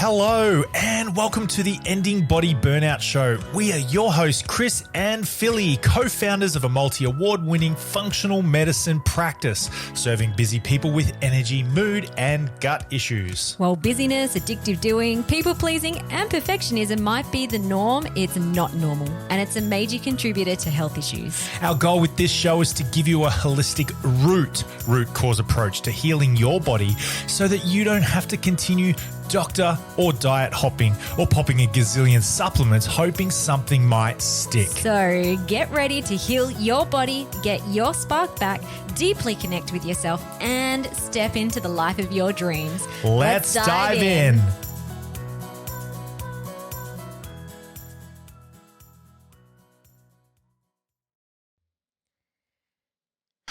Hello and welcome to the Ending Body Burnout Show. We are your hosts, Chris and Philly, co-founders of a multi-award-winning functional medicine practice, serving busy people with energy, mood, and gut issues. While busyness, addictive doing, people-pleasing, and perfectionism might be the norm, it's not normal, and it's a major contributor to health issues. Our goal with this show is to give you a holistic root cause approach to healing your body so that you don't have to continue doctor or diet hopping or popping a gazillion supplements hoping something might stick. So get ready to heal your body, get your spark back, deeply connect with yourself, and step into the life of your dreams. Let's dive in.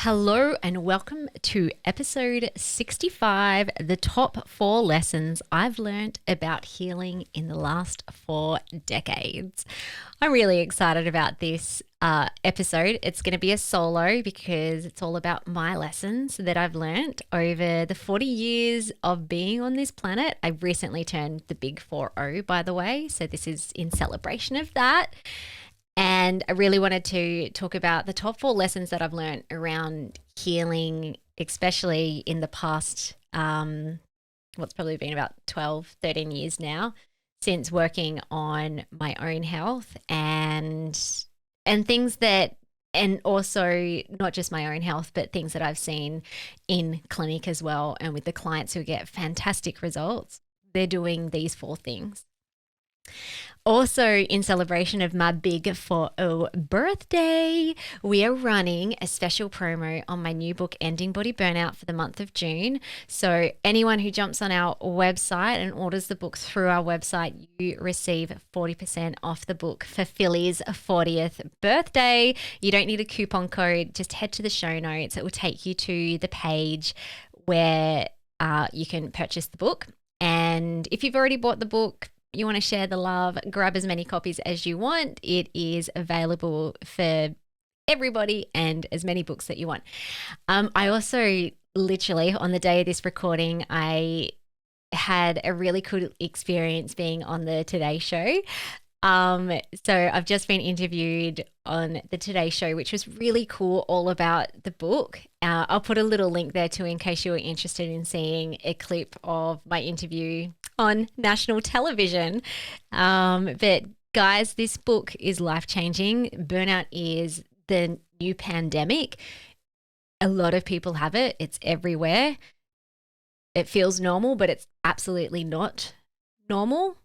Hello and welcome to episode 65, the top 4 lessons I've learned about healing in the last 4 decades. I'm really excited about this episode. It's going to be a solo because it's all about my lessons that I've learned over the 40 years of being on this planet. I recently turned the big 40, by the way, so this is in celebration of that. And I really wanted to talk about the top 4 lessons that I've learned around healing, especially in the past, what's probably been about 12, 13 years now, since working on my own health and things that, and also not just my own health, but things that I've seen in clinic as well. And with the clients who get fantastic results, they're doing these 4 things. Also, in celebration of my big 40 birthday, we are running a special promo on my new book, Ending Body Burnout, for the month of June. So anyone who jumps on our website and orders the book through our website, you receive 40% off the book for Philly's 40th birthday. You don't need a coupon code. Just head to the show notes. It will take you to the page where you can purchase the book. And if you've already bought the book, you want to share the love, grab as many copies as you want. It is available for everybody and as many books that you want. I also literally on the day of this recording, I had a really cool experience being on the Today Show. So I've just been interviewed on the Today Show, which was really cool, all about the book. I'll put a little link there too in case you were interested in seeing a clip of my interview on national television. But guys, this book is life-changing. Burnout is the new pandemic. A lot of people have it. It's everywhere. It feels normal, but it's absolutely not normal.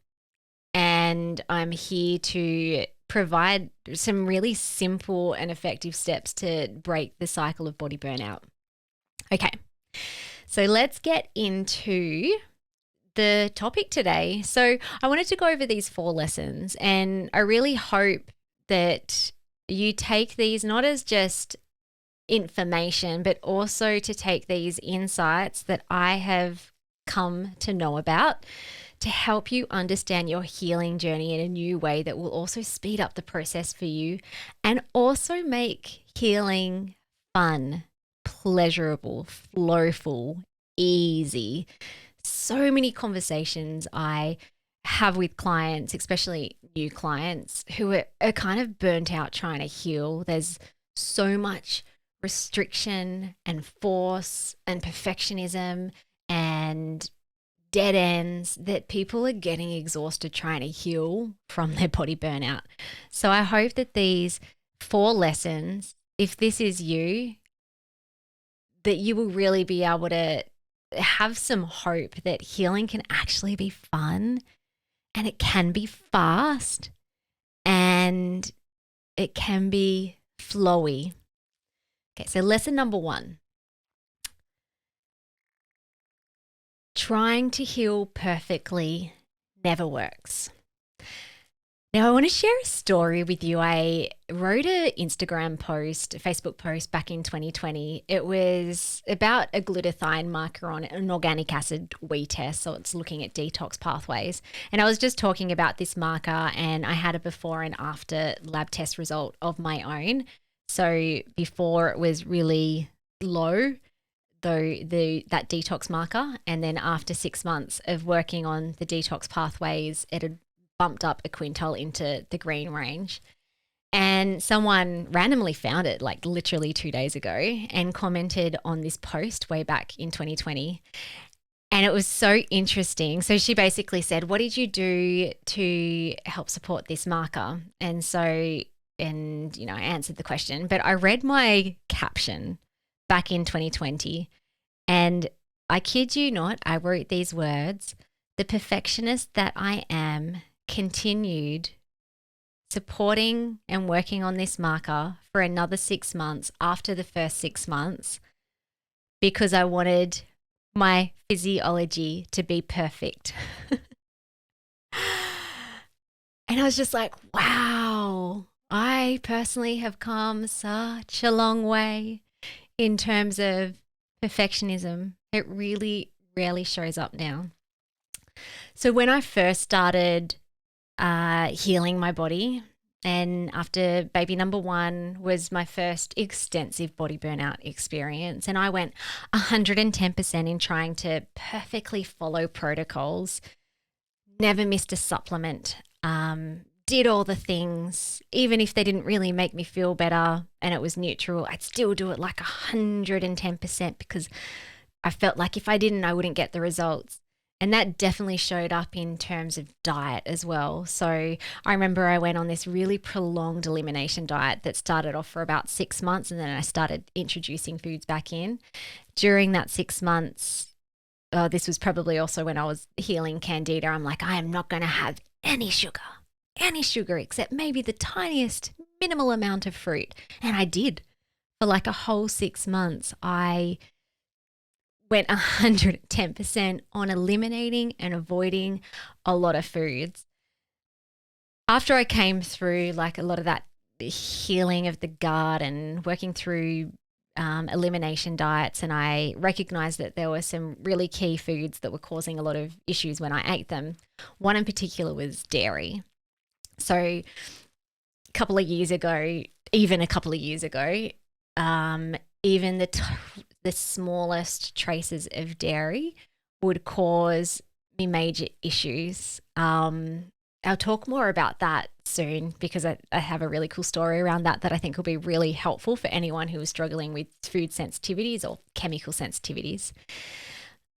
And I'm here to provide some really simple and effective steps to break the cycle of body burnout. Okay, so let's get into the topic today. So I wanted to go over these 4 lessons, and I really hope that you take these not as just information, but also to take these insights that I have come to know about to help you understand your healing journey in a new way that will also speed up the process for you and also make healing fun, pleasurable, flowful, easy. So many conversations I have with clients, especially new clients who are kind of burnt out trying to heal. There's so much restriction and force and perfectionism and dead ends that people are getting exhausted trying to heal from their body burnout. So I hope that these 4 lessons, if this is you, that you will really be able to have some hope that healing can actually be fun and it can be fast and it can be flowy. Okay, so lesson number 1. Trying to heal perfectly never works. Now, I want to share a story with you. I wrote an Instagram post, a Facebook post back in 2020. It was about a glutathione marker on an organic acid wheat test. So it's looking at detox pathways. And I was just talking about this marker, and I had a before and after lab test result of my own. So before it was really low, that detox marker, and then after 6 months of working on the detox pathways, it had bumped up a quintile into the green range. And someone randomly found it like literally 2 days ago and commented on this post way back in 2020. And it was so interesting. So she basically said, what did you do to help support this marker? And so, and I answered the question, but I read my caption back in 2020, and I kid you not, I wrote these words: the perfectionist that I am continued supporting and working on this marker for another 6 months after the first 6 months, because I wanted my physiology to be perfect. And I was just like, wow, I personally have come such a long way in terms of perfectionism. It really rarely shows up now. So when I first started healing my body, and after baby number 1 was my first extensive body burnout experience, and I went 110% in trying to perfectly follow protocols, never missed a supplement, did all the things, even if they didn't really make me feel better and it was neutral, I'd still do it like 110% because I felt like if I didn't, I wouldn't get the results. And that definitely showed up in terms of diet as well. So I remember I went on this really prolonged elimination diet that started off for about 6 months, and then I started introducing foods back in. During that 6 months, this was probably also when I was healing candida, I'm like, I am not going to have any sugar except maybe the tiniest minimal amount of fruit. And I did. For like a whole 6 months, I went 110% on eliminating and avoiding a lot of foods. After I came through like a lot of that healing of the gut and working through elimination diets, and I recognized that there were some really key foods that were causing a lot of issues when I ate them. One in particular was dairy. So a couple of years ago, even the smallest traces of dairy would cause me major issues. I'll talk more about that soon because I have a really cool story around that I think will be really helpful for anyone who is struggling with food sensitivities or chemical sensitivities.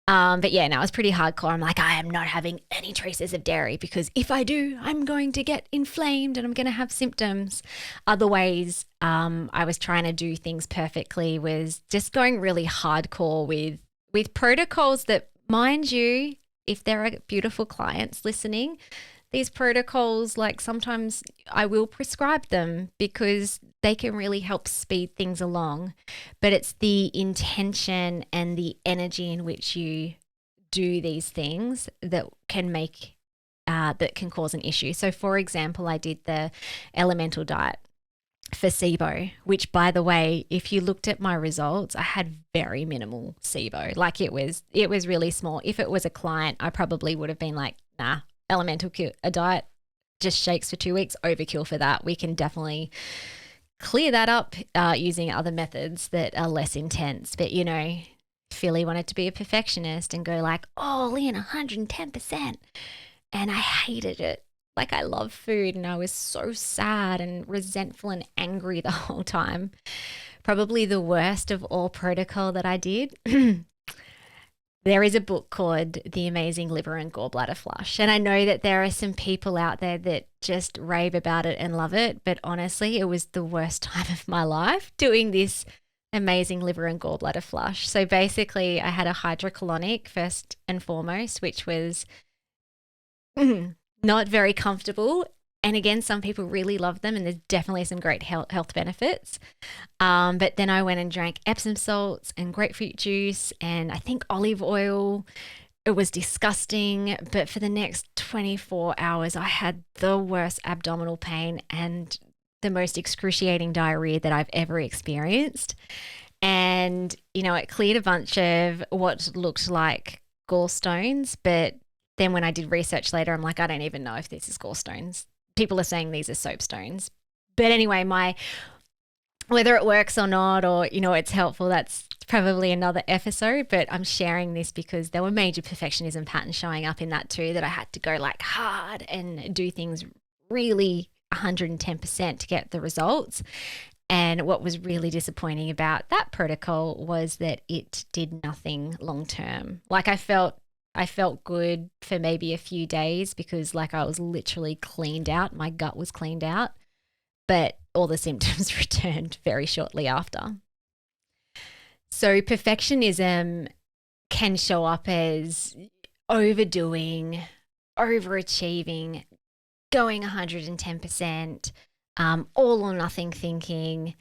But yeah, no, it's pretty hardcore. I'm like, I am not having any traces of dairy because if I do, I'm going to get inflamed and I'm going to have symptoms. Other ways I was trying to do things perfectly was just going really hardcore with protocols that, mind you, if there are beautiful clients listening, these protocols, like sometimes I will prescribe them because they can really help speed things along, but it's the intention and the energy in which you do these things that can make, that can cause an issue. So for example, I did the elemental diet for SIBO, which by the way, if you looked at my results, I had very minimal SIBO. Like it was really small. If it was a client, I probably would have been like, nah, elemental diet just shakes for 2 weeks, overkill for that. We can definitely clear that up using other methods that are less intense. But Philly wanted to be a perfectionist and go like all in 110%, and I hated it. Like I love food and I was so sad and resentful and angry the whole time. Probably the worst of all protocol that I did. There is a book called The Amazing Liver and Gallbladder Flush. And I know that there are some people out there that just rave about it and love it. But honestly, it was the worst time of my life doing this amazing liver and gallbladder flush. So basically, I had a hydrocolonic first and foremost, which was not very comfortable. And again, some people really love them and there's definitely some great health benefits. But then I went and drank Epsom salts and grapefruit juice and I think olive oil. It was disgusting. But for the next 24 hours, I had the worst abdominal pain and the most excruciating diarrhea that I've ever experienced. And, it cleared a bunch of what looked like gallstones. But then when I did research later, I'm like, I don't even know if this is gallstones. People are saying these are soapstones. But anyway, my Whether it works or not, or, it's helpful, that's probably another episode. But I'm sharing this because there were major perfectionism patterns showing up in that too, that I had to go like hard and do things really 110% to get the results. And what was really disappointing about that protocol was that it did nothing long term. Like I felt good for maybe a few days because like I was literally cleaned out. My gut was cleaned out, but all the symptoms returned very shortly after. So perfectionism can show up as overdoing, overachieving, going 110%, all or nothing thinking.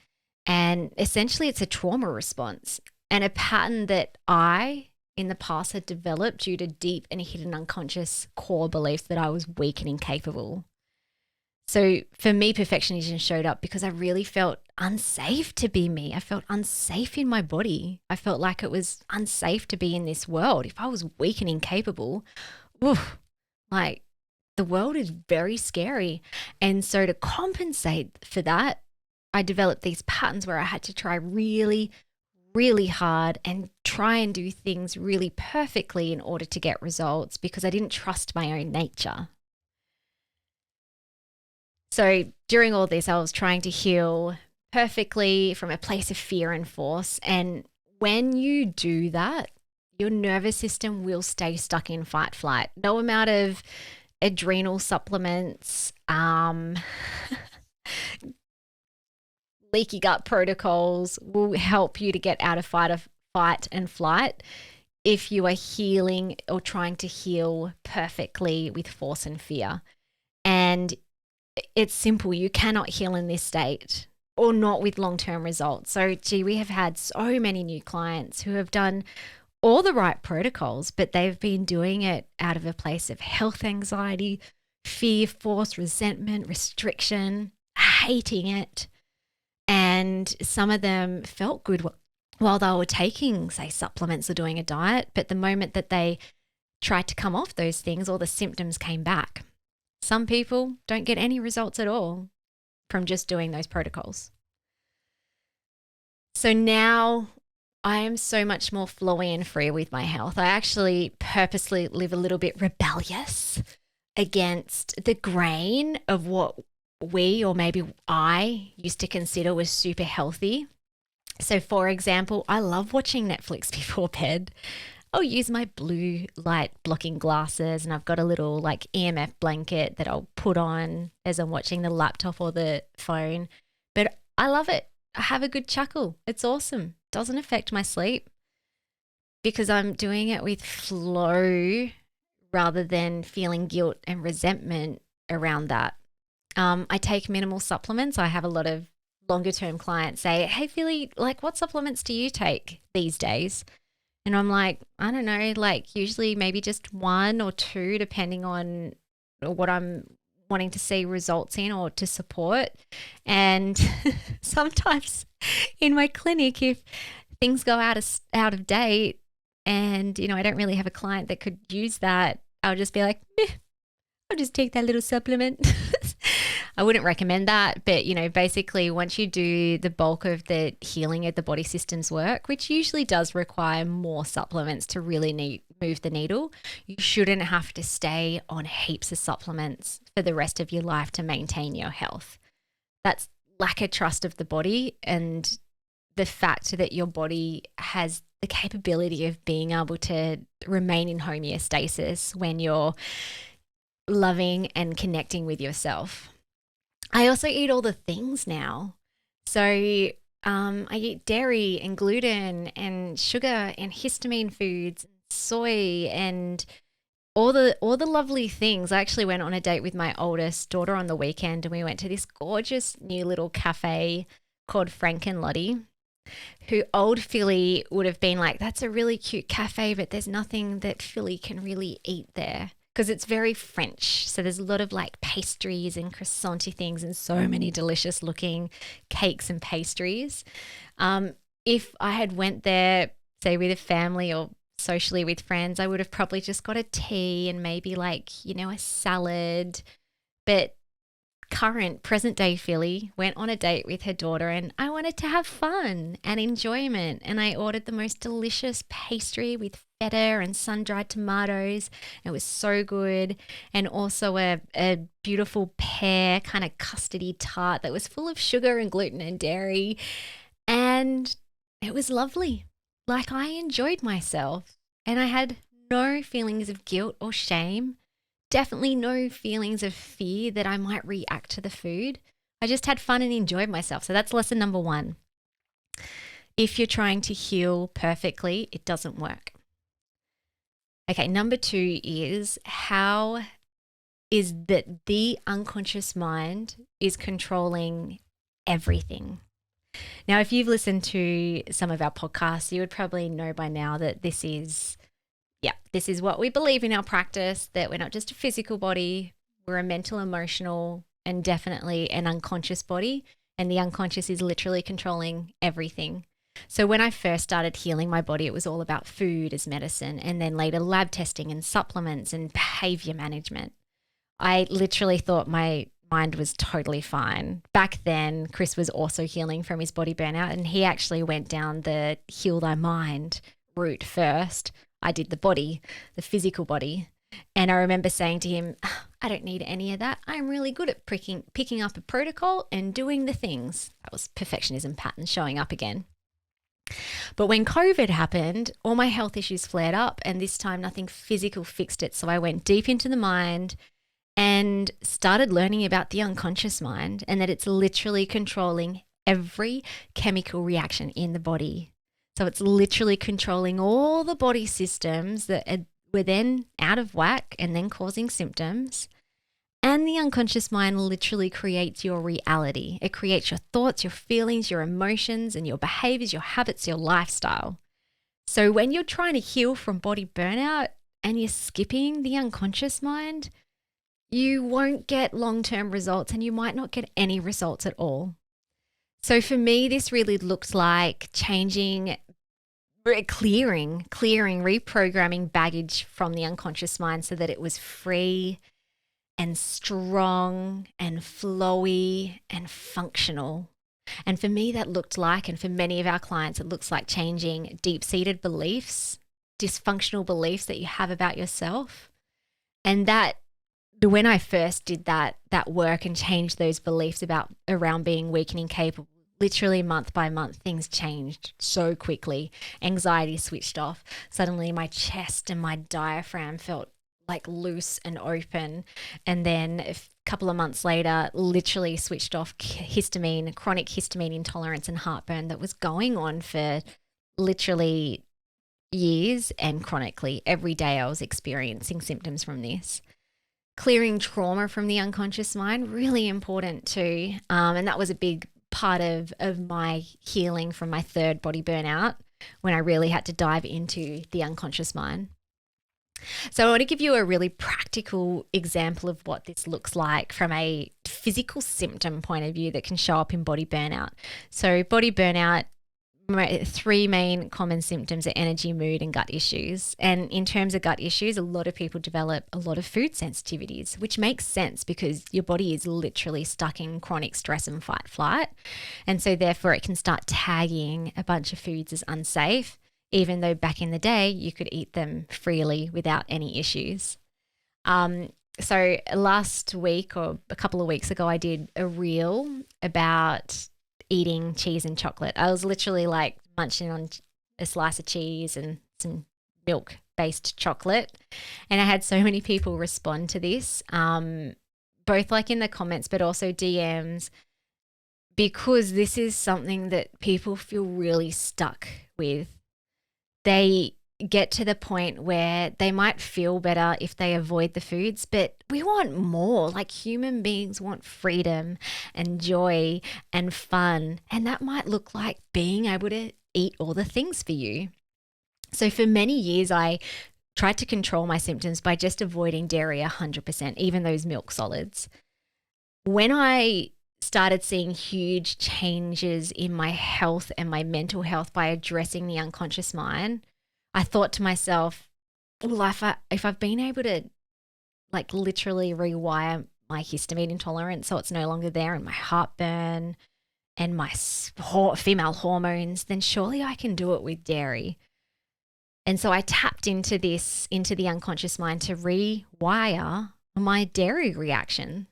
And essentially it's a trauma response and a pattern that I, in the past, had developed due to deep and hidden unconscious core beliefs that I was weak and incapable. So for me, perfectionism showed up because I really felt unsafe to be me. I felt unsafe in my body. I felt like it was unsafe to be in this world. If I was weak and incapable, oof, like the world is very scary. And so to compensate for that, I developed these patterns where I had to try really, really hard and try and do things really perfectly in order to get results because I didn't trust my own nature. So during all this, I was trying to heal perfectly from a place of fear and force. And when you do that, your nervous system will stay stuck in fight flight. No amount of adrenal supplements, leaky gut protocols will help you to get out of fight and flight if you are healing or trying to heal perfectly with force and fear. And it's simple. You cannot heal in this state or not with long-term results. So, we have had so many new clients who have done all the right protocols, but they've been doing it out of a place of health anxiety, fear, force, resentment, restriction, hating it. And some of them felt good while they were taking, say, supplements or doing a diet. But the moment that they tried to come off those things, all the symptoms came back. Some people don't get any results at all from just doing those protocols. So now I am so much more flowy and free with my health. I actually purposely live a little bit rebellious against the grain of what we, or maybe I, used to consider was super healthy. So for example, I love watching Netflix before bed. I'll use my blue light blocking glasses and I've got a little like EMF blanket that I'll put on as I'm watching the laptop or the phone. But I love it. I have a good chuckle. It's awesome. Doesn't affect my sleep because I'm doing it with flow rather than feeling guilt and resentment around that. I take minimal supplements. I have a lot of longer term clients say, hey, Philly, like what supplements do you take these days? And I'm like, I don't know, like usually maybe just 1 or 2, depending on what I'm wanting to see results in or to support. And sometimes in my clinic, if things go out of date and, I don't really have a client that could use that, I'll just be like, I'll just take that little supplement. I wouldn't recommend that, but basically once you do the bulk of the healing of the body systems work, which usually does require more supplements to really move the needle, you shouldn't have to stay on heaps of supplements for the rest of your life to maintain your health. That's lack of trust of the body and the fact that your body has the capability of being able to remain in homeostasis when you're loving and connecting with yourself. I also eat all the things now. So I eat dairy and gluten and sugar and histamine foods, soy and all the lovely things. I actually went on a date with my oldest daughter on the weekend and we went to this gorgeous new little cafe called Frank and Lottie, who old Philly would have been like, that's a really cute cafe, but there's nothing that Philly can really eat there. Because it's very French. So there's a lot of like pastries and croissanty things and so many delicious looking cakes and pastries. If I had went there, say with a family or socially with friends, I would have probably just got a tea and maybe like, a salad. But current present day Philly went on a date with her daughter, and I wanted to have fun and enjoyment. And I ordered the most delicious pastry with feta and sun-dried tomatoes. It was so good. And also a beautiful pear kind of custardy tart that was full of sugar and gluten and dairy. And it was lovely. Like, I enjoyed myself, and I had no feelings of guilt or shame. Definitely no feelings of fear that I might react to the food. I just had fun and enjoyed myself. So that's lesson number 1. If you're trying to heal perfectly, it doesn't work. Okay, number 2 is how is that the unconscious mind is controlling everything. Now, if you've listened to some of our podcasts, you would probably know by now that this is what we believe in our practice, that we're not just a physical body, we're a mental, emotional, and definitely an unconscious body. And the unconscious is literally controlling everything. So when I first started healing my body, it was all about food as medicine, and then later lab testing and supplements and behavior management. I literally thought my mind was totally fine. Back then, Chris was also healing from his body burnout, and he actually went down the heal thy mind route first. I did the body, the physical body. And I remember saying to him, I don't need any of that. I'm really good at picking up a protocol and doing the things. That was perfectionism pattern showing up again. But when COVID happened, all my health issues flared up, and this time nothing physical fixed it. So I went deep into the mind and started learning about the unconscious mind, and that it's literally controlling every chemical reaction in the body. So it's literally controlling all the body systems that were then out of whack and then causing symptoms. And the unconscious mind literally creates your reality. It creates your thoughts, your feelings, your emotions, and your behaviors, your habits, your lifestyle. So when you're trying to heal from body burnout and you're skipping the unconscious mind, you won't get long-term results, and you might not get any results at all. So for me, this really looked like clearing, reprogramming baggage from the unconscious mind so that it was free and strong and flowy and functional. And for me, that looked like, and for many of our clients, it looks like changing deep-seated beliefs, dysfunctional beliefs that you have about yourself. And that when I first did that work and changed those beliefs around being weak and incapable, literally month by month, things changed so quickly. Anxiety switched off. Suddenly my chest and my diaphragm felt like loose and open. And then a couple of months later, literally switched off chronic histamine intolerance and heartburn that was going on for literally years, and chronically every day I was experiencing symptoms from this. Clearing trauma from the unconscious mind, really important too. And that was a big part of my healing from my third body burnout, when I really had to dive into the unconscious mind. So I want to give you a really practical example of what this looks like from a physical symptom point of view that can show up in body burnout. So body burnout, 3 main common symptoms are energy, mood, and gut issues. And in terms of gut issues, a lot of people develop a lot of food sensitivities, which makes sense because your body is literally stuck in chronic stress and fight flight. And so therefore it can start tagging a bunch of foods as unsafe, even though back in the day you could eat them freely without any issues. So last week or a couple of weeks ago, I did a reel about eating cheese and chocolate. I was literally like munching on a slice of cheese and some milk-based chocolate. And I had so many people respond to this, both like in the comments, but also DMs, because this is something that people feel really stuck with. They get to the point where they might feel better if they avoid the foods, but we want more. Like, human beings want freedom and joy and fun, and that might look like being able to eat all the things for you. So for many years, I tried to control my symptoms by just avoiding dairy 100%, even those milk solids. When I started seeing huge changes in my health and my mental health by addressing the unconscious mind, I thought to myself, well, if I've been able to like literally rewire my histamine intolerance, so it's no longer there, and my heartburn and my female hormones, then surely I can do it with dairy. And so I tapped into the unconscious mind to rewire my dairy reactions.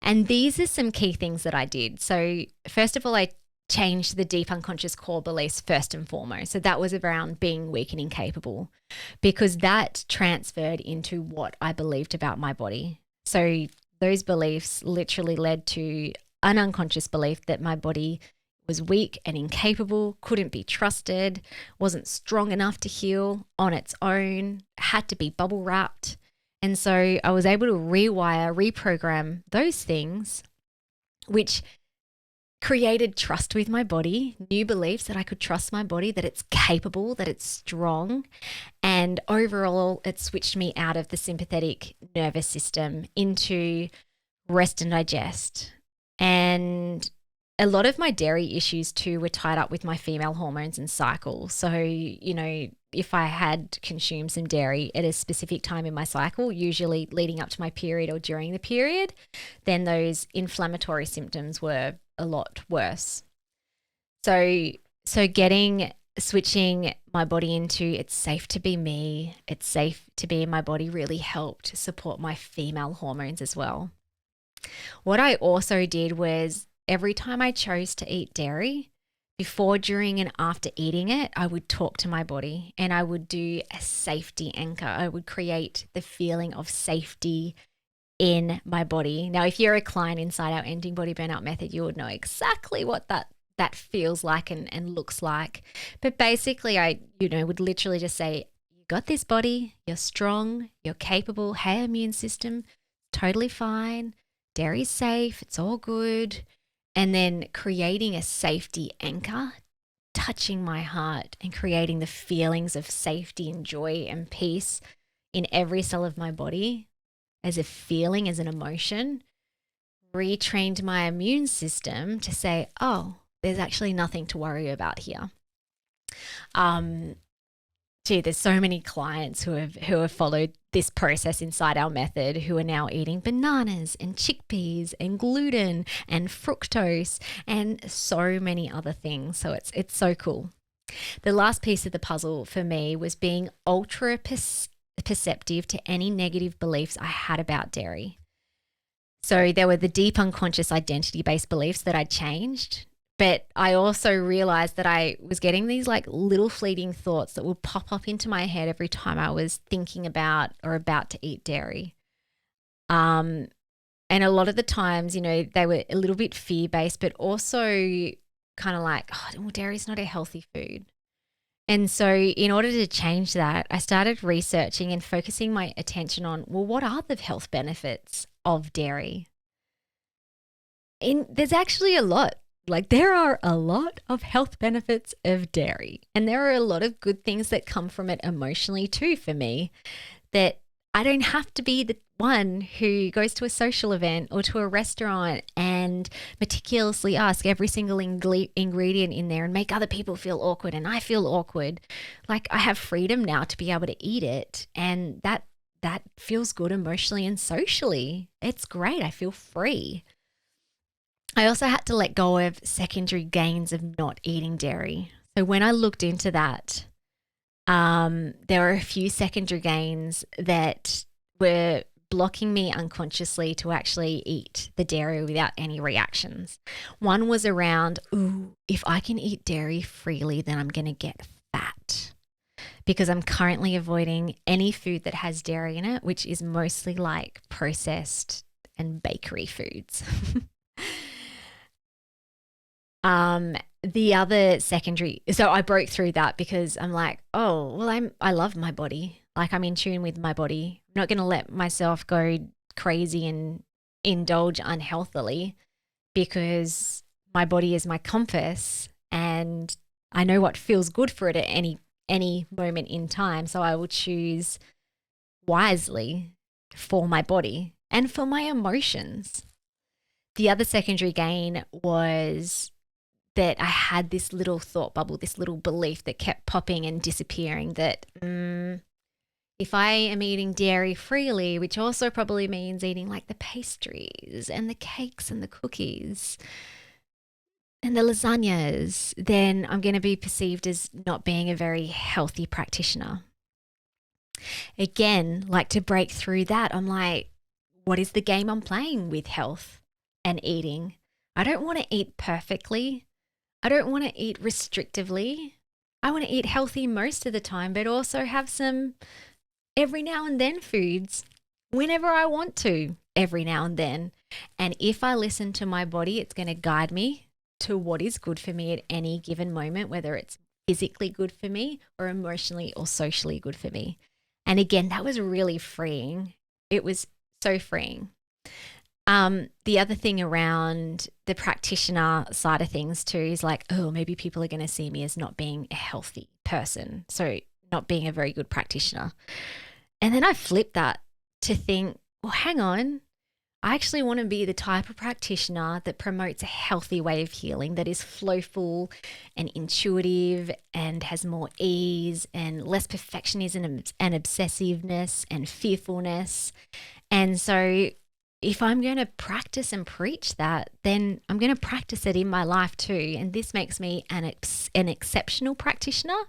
And these are some key things that I did. So first of all, I changed the deep unconscious core beliefs first and foremost. So that was around being weak and incapable, because that transferred into what I believed about my body. So those beliefs literally led to an unconscious belief that my body was weak and incapable, couldn't be trusted, wasn't strong enough to heal on its own, had to be bubble wrapped. And so I was able to reprogram those things, which created trust with my body, new beliefs that I could trust my body, that it's capable, that it's strong. And overall, it switched me out of the sympathetic nervous system into rest and digest. And a lot of my dairy issues too were tied up with my female hormones and cycle. So, if I had consumed some dairy at a specific time in my cycle, usually leading up to my period or during the period, then those inflammatory symptoms were a lot worse. So switching my body into it's safe to be me, it's safe to be in my body really helped support my female hormones as well. What I also did was every time I chose to eat dairy, before, during, and after eating it, I would talk to my body and I would do a safety anchor. I would create the feeling of safety in my body. Now, if you're a client inside our Ending Body Burnout method, you would know exactly what that feels like and looks like. But basically, I would literally just say, you got this, body, you're strong, you're capable, hey, immune system, totally fine, dairy's safe, it's all good. And then creating a safety anchor, touching my heart and creating the feelings of safety and joy and peace in every cell of my body as a feeling, as an emotion, retrained my immune system to say, oh, there's actually nothing to worry about here. There's so many clients who have followed this process inside our method who are now eating bananas and chickpeas and gluten and fructose and so many other things. So it's so cool. The last piece of the puzzle for me was being ultra perceptive to any negative beliefs I had about dairy. So there were the deep unconscious identity-based beliefs that I changed. But I also realized that I was getting these like little fleeting thoughts that would pop up into my head every time I was thinking about or about to eat dairy. And a lot of the times, they were a little bit fear-based, but also kind of like, oh, well, dairy's not a healthy food. And so in order to change that, I started researching and focusing my attention on, well, what are the health benefits of dairy? And there's actually a lot. Like there are a lot of health benefits of dairy, and there are a lot of good things that come from it emotionally too for me, that I don't have to be the one who goes to a social event or to a restaurant and meticulously ask every single ingredient in there and make other people feel awkward and I feel awkward. Like I have freedom now to be able to eat it, and that feels good emotionally and socially. It's great. I feel free. I also had to let go of secondary gains of not eating dairy. So when I looked into that, there were a few secondary gains that were blocking me unconsciously to actually eat the dairy without any reactions. One was around, if I can eat dairy freely, then I'm going to get fat, because I'm currently avoiding any food that has dairy in it, which is mostly like processed and bakery foods. The other secondary, so I broke through that because I'm like, oh, well, I love my body. Like I'm in tune with my body. I'm not going to let myself go crazy and indulge unhealthily, because my body is my compass and I know what feels good for it at any moment in time. So I will choose wisely for my body and for my emotions. The other secondary gain was that I had this little thought bubble, this little belief that kept popping and disappearing that If I am eating dairy freely, which also probably means eating like the pastries and the cakes and the cookies and the lasagnas, then I'm going to be perceived as not being a very healthy practitioner. Again, like to break through that, I'm like, what is the game I'm playing with health and eating? I don't want to eat perfectly. I don't want to eat restrictively. I want to eat healthy most of the time, but also have some every now and then foods whenever I want to, every now and then. And if I listen to my body, it's going to guide me to what is good for me at any given moment, whether it's physically good for me or emotionally or socially good for me. And again, that was really freeing. It was so freeing. The other thing around the practitioner side of things too is like, oh, maybe people are going to see me as not being a healthy person. So not being a very good practitioner. And then I flipped that to think, well, hang on. I actually want to be the type of practitioner that promotes a healthy way of healing that is flowful and intuitive and has more ease and less perfectionism and obsessiveness and fearfulness. And so if I'm going to practice and preach that, then I'm going to practice it in my life too. And this makes me an exceptional practitioner,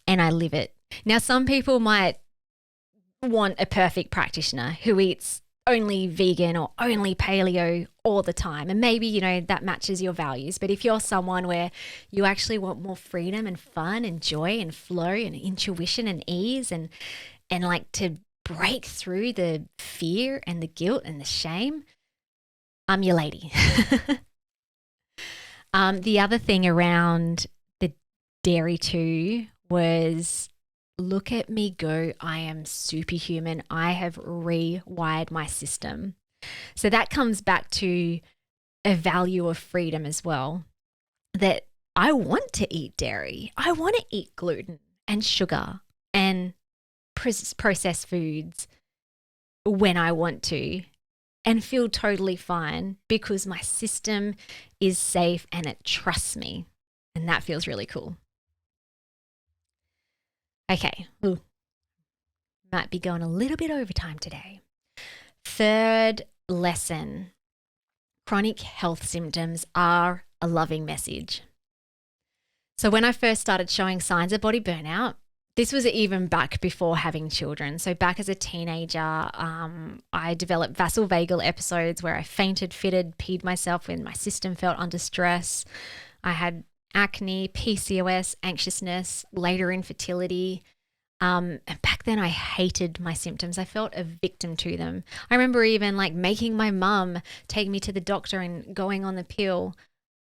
and I live it. Now, some people might want a perfect practitioner who eats only vegan or only paleo all the time. And maybe, you know, that matches your values. But if you're someone where you actually want more freedom and fun and joy and flow and intuition and ease and like to break through the fear and the guilt and the shame, I'm your lady. The other thing around the dairy too was, look at me go. I am superhuman. I have rewired my system. So that comes back to a value of freedom as well, that I want to eat dairy. I want to eat gluten and sugar and processed foods when I want to and feel totally fine because my system is safe and it trusts me. And that feels really cool. Okay. Ooh. Might be going a little bit overtime today. Third lesson: chronic health symptoms are a loving message. So when I first started showing signs of body burnout, this was even back before having children. So back as a teenager, I developed vasovagal episodes where I fainted, fitted, peed myself when my system felt under stress. I had acne, PCOS, anxiousness, later infertility. And back then I hated my symptoms. I felt a victim to them. I remember even like making my mum take me to the doctor and going on the pill,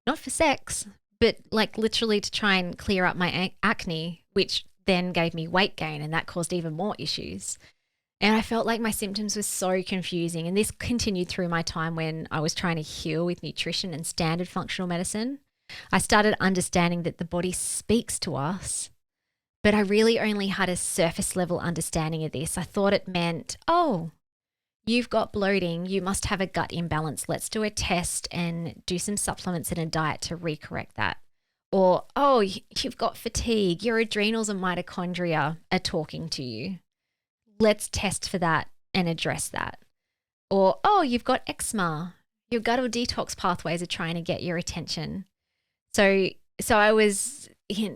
not for sex, but like literally to try and clear up my acne, which then gave me weight gain, and that caused even more issues. And I felt like my symptoms were so confusing. And this continued through my time when I was trying to heal with nutrition and standard functional medicine. I started understanding that the body speaks to us, but I really only had a surface level understanding of this. I thought it meant, oh, you've got bloating, you must have a gut imbalance. Let's do a test and do some supplements and a diet to recorrect that. Or, oh, you've got fatigue, your adrenals and mitochondria are talking to you. Let's test for that and address that. Or, oh, you've got eczema, your gut or detox pathways are trying to get your attention. So I was,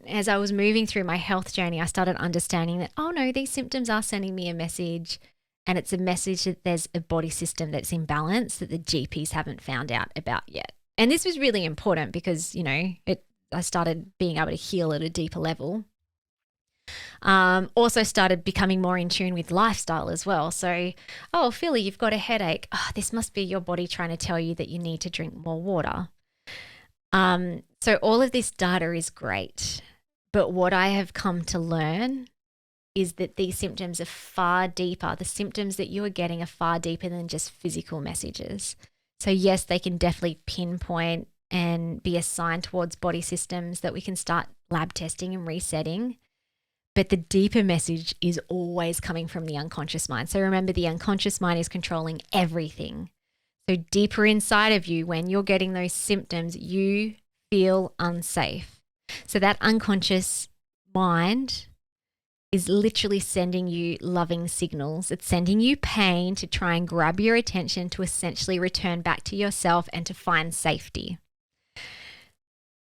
as I was moving through my health journey, I started understanding that, oh no, these symptoms are sending me a message, and it's a message that there's a body system that's in balance that the GPs haven't found out about yet. And this was really important because, you know, I started being able to heal at a deeper level. Also started becoming more in tune with lifestyle as well. So, oh, Philly, you've got a headache. Oh, this must be your body trying to tell you that you need to drink more water. So all of this data is great, but what I have come to learn is that these symptoms are far deeper. The symptoms that you are getting are far deeper than just physical messages. So yes, they can definitely pinpoint and be assigned towards body systems that we can start lab testing and resetting. But the deeper message is always coming from the unconscious mind. So remember, the unconscious mind is controlling everything. So deeper inside of you, when you're getting those symptoms, you feel unsafe. So that unconscious mind is literally sending you loving signals. It's sending you pain to try and grab your attention to essentially return back to yourself and to find safety.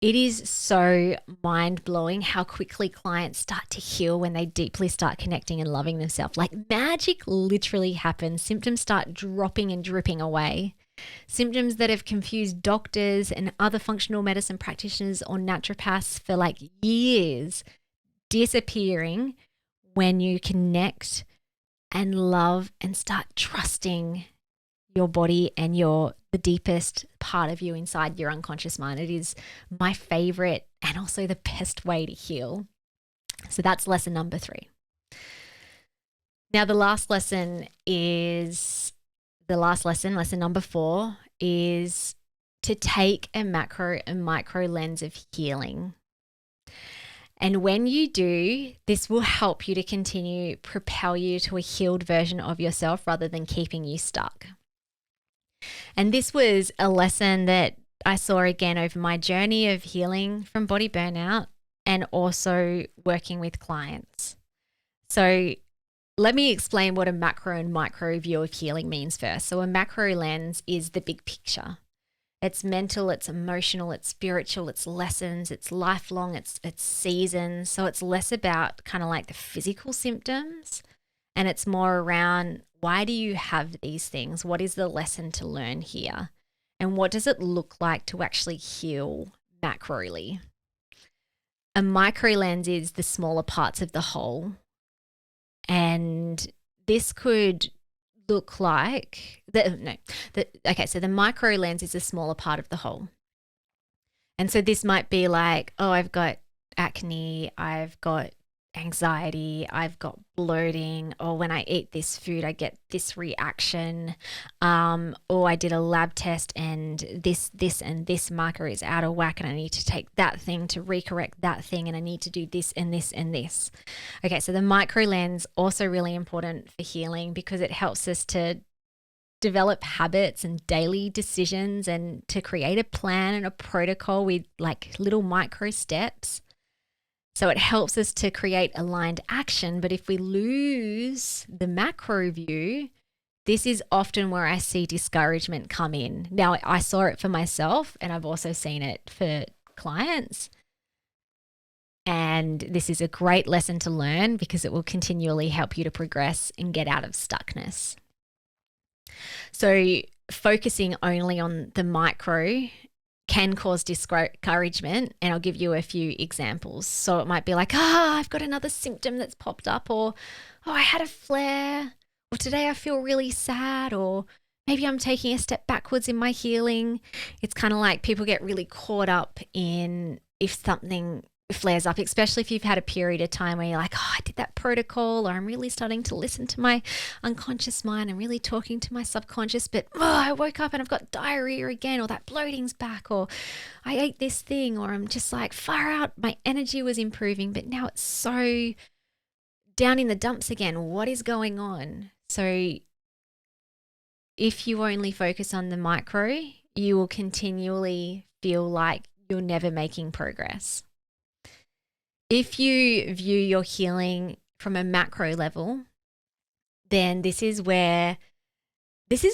It is so mind-blowing how quickly clients start to heal when they deeply start connecting and loving themselves. Like magic literally happens. Symptoms start dropping and dripping away. Symptoms that have confused doctors and other functional medicine practitioners or naturopaths for like years disappearing when you connect and love and start trusting your body and the deepest part of you inside your unconscious mind. It is my favorite and also the best way to heal. So that's lesson number 3. Now the last lesson, lesson number 4, is to take a macro and micro lens of healing. And when you do, this will help you to continue propel you to a healed version of yourself rather than keeping you stuck. And this was a lesson that I saw again over my journey of healing from body burnout and also working with clients. So let me explain what a macro and micro view of healing means first. So a macro lens is the big picture. It's mental, it's emotional, it's spiritual, it's lessons, it's lifelong, it's seasons. So it's less about kind of like the physical symptoms, and it's more around, why do you have these things? What is the lesson to learn here? And what does it look like to actually heal macroly? A micro lens is the smaller parts of the whole. And this could look like so the micro lens is a smaller part of the whole. And so this might be like, oh, I've got acne, I've got anxiety, I've got bloating, or when I eat this food, I get this reaction, or I did a lab test and this and this marker is out of whack and I need to take that thing to recorrect that thing and I need to do this and this and this. Okay, so the micro lens also really important for healing because it helps us to develop habits and daily decisions and to create a plan and a protocol with like little micro steps. So it helps us to create aligned action. But if we lose the macro view, this is often where I see discouragement come in. Now, I saw it for myself and I've also seen it for clients. And this is a great lesson to learn because it will continually help you to progress and get out of stuckness. So focusing only on the micro can cause discouragement, and I'll give you a few examples. So it might be like, I've got another symptom that's popped up, or I had a flare, or today I feel really sad, or maybe I'm taking a step backwards in my healing. It's kind of like people get really caught up in if something flares up, especially if you've had a period of time where you're like, I did that protocol, or I'm really starting to listen to my unconscious mind. I'm really talking to my subconscious, but I woke up and I've got diarrhea again, or that bloating's back, or I ate this thing, or I'm just like far out. My energy was improving, but now it's so down in the dumps again. What is going on? So if you only focus on the micro, you will continually feel like you're never making progress. If you view your healing from a macro level, then this is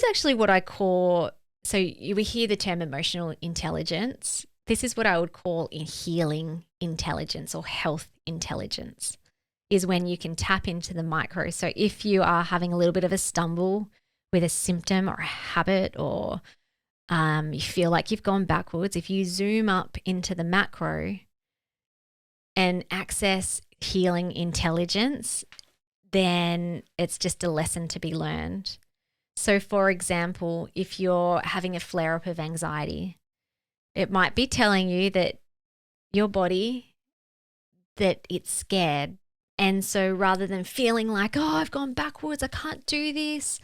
actually what I call, so we hear the term emotional intelligence. This is what I would call in healing intelligence or health intelligence, is when you can tap into the micro. So if you are having a little bit of a stumble with a symptom or a habit, or you feel like you've gone backwards, if you zoom up into the macro and access healing intelligence, then it's just a lesson to be learned. So for example, if you're having a flare-up of anxiety, it might be telling you that your body, that it's scared. And so rather than feeling like, I've gone backwards, I can't do this,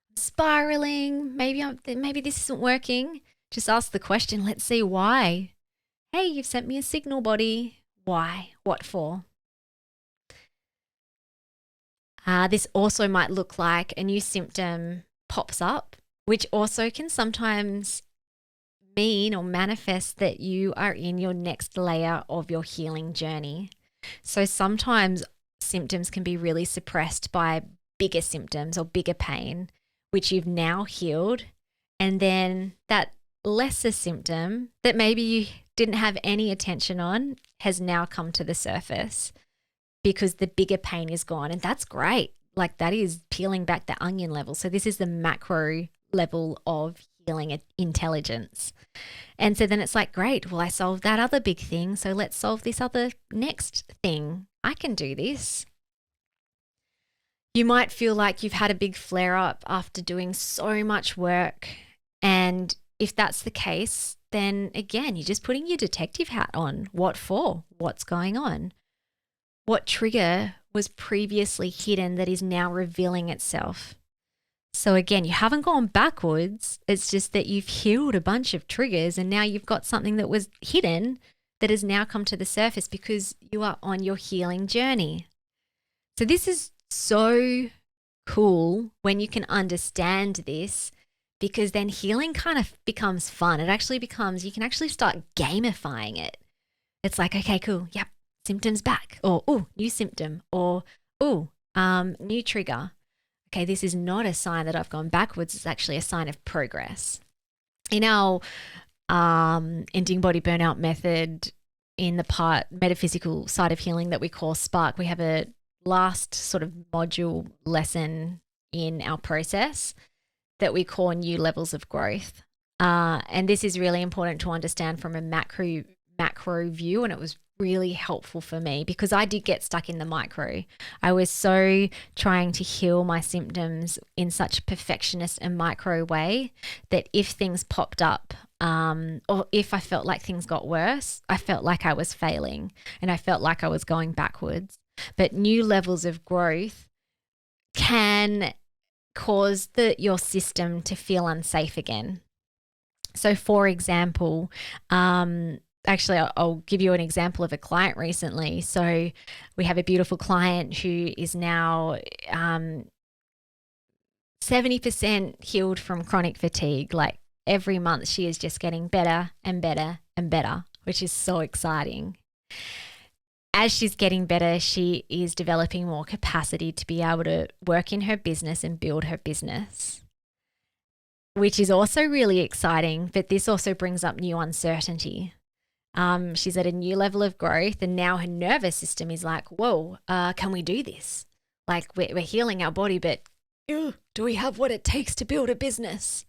I'm spiraling, maybe this isn't working, just ask the question, let's see why. Hey, you've sent me a signal, body. Why? What for? This also might look like a new symptom pops up, which also can sometimes mean or manifest that you are in your next layer of your healing journey. So sometimes symptoms can be really suppressed by bigger symptoms or bigger pain, which you've now healed. And then that lesser symptom that maybe you didn't have any attention on has now come to the surface because the bigger pain is gone. And that's great. Like that is peeling back the onion level. So this is the macro level of healing intelligence. And so then it's like, great, well, I solved that other big thing. So let's solve this other next thing. I can do this. You might feel like you've had a big flare up after doing so much work. And if that's the case, then again, you're just putting your detective hat on. What for? What's going on? What trigger was previously hidden that is now revealing itself? So again, you haven't gone backwards. It's just that you've healed a bunch of triggers and now you've got something that was hidden that has now come to the surface because you are on your healing journey. So this is so cool when you can understand this, because then healing kind of becomes fun. It actually becomes, you can actually start gamifying it. It's like, okay, cool. Yep. Symptoms back, or, oh, new symptom, or, oh, new trigger. Okay, this is not a sign that I've gone backwards. It's actually a sign of progress. In our ending body burnout method, in the part metaphysical side of healing that we call Spark, we have a last sort of module lesson in our process that we call new levels of growth. And this is really important to understand from a macro view, and it was really helpful for me because I did get stuck in the micro. I was so trying to heal my symptoms in such a perfectionist and micro way that if things popped up, or if I felt like things got worse, I felt like I was failing and I felt like I was going backwards. But new levels of growth can cause your system to feel unsafe again. So for example, actually, I'll give you an example of a client recently. So we have a beautiful client who is now 70% healed from chronic fatigue. Like every month she is just getting better and better and better, which is so exciting. As she's getting better, she is developing more capacity to be able to work in her business and build her business, which is also really exciting. But this also brings up new uncertainty. She's at a new level of growth and now her nervous system is like, whoa, can we do this? Like we're healing our body, but do we have what it takes to build a business?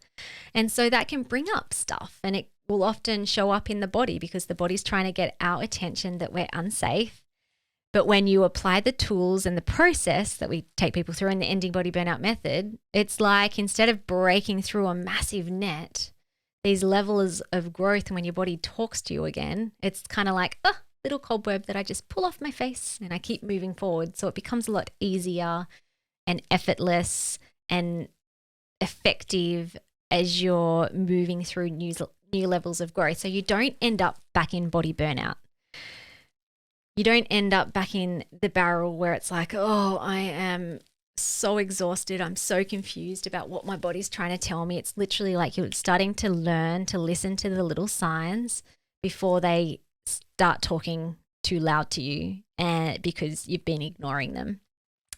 And so that can bring up stuff, and it will often show up in the body because the body's trying to get our attention that we're unsafe. But when you apply the tools and the process that we take people through in the ending body burnout method, it's like instead of breaking through a massive net, these levels of growth, and when your body talks to you again, it's kind of like a little cobweb that I just pull off my face and I keep moving forward. So it becomes a lot easier and effortless and effective as you're moving through new levels of growth. So you don't end up back in body burnout. You don't end up back in the barrel where it's like, oh, I am so exhausted. I'm so confused about what my body's trying to tell me. It's literally like you're starting to learn to listen to the little signs before they start talking too loud to you, and because you've been ignoring them.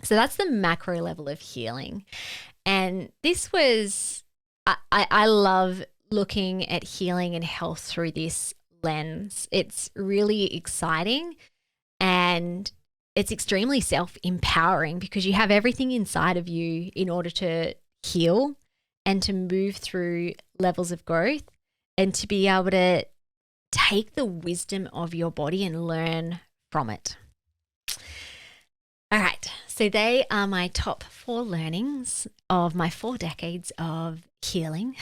So that's the macro level of healing. And this was, I love looking at healing and health through this lens. It's really exciting and it's extremely self-empowering because you have everything inside of you in order to heal and to move through levels of growth and to be able to take the wisdom of your body and learn from it. All right, so they are my top 4 learnings of my 4 decades of healing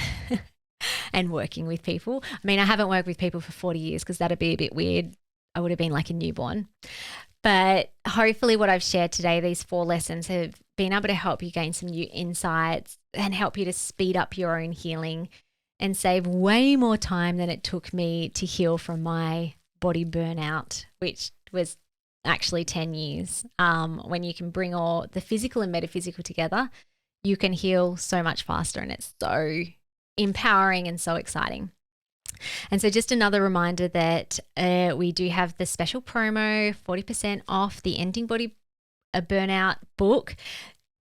and working with people. I mean, I haven't worked with people for 40 years because that'd be a bit weird. I would have been like a newborn. But hopefully what I've shared today, these 4 lessons have been able to help you gain some new insights and help you to speed up your own healing and save way more time than it took me to heal from my body burnout, which was actually 10 years. When you can bring all the physical and metaphysical together, you can heal so much faster, and it's so empowering and so exciting. And so just another reminder that we do have the special promo, 40% off the Ending Body a Burnout book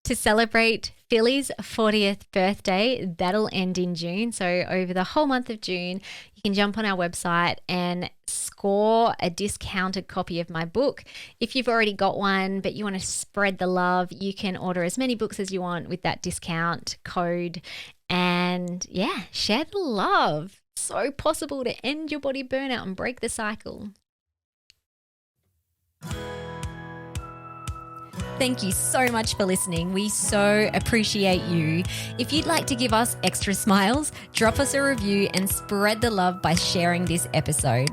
to celebrate Philly's 40th birthday. That'll end in June. So over the whole month of June, you can jump on our website and score a discounted copy of my book. If you've already got one, but you want to spread the love, you can order as many books as you want with that discount code. And yeah, share the love. So possible to end your body burnout and break the cycle. Thank you so much for listening. We so appreciate you. If you'd like to give us extra smiles, drop us a review and spread the love by sharing this episode.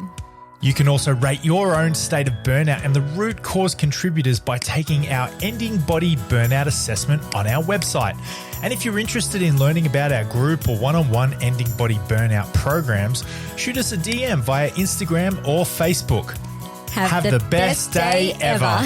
You can also rate your own state of burnout and the root cause contributors by taking our Ending Body Burnout assessment on our website. And if you're interested in learning about our group or one-on-one Ending Body Burnout programs, shoot us a DM via Instagram or Facebook. Have the best day ever.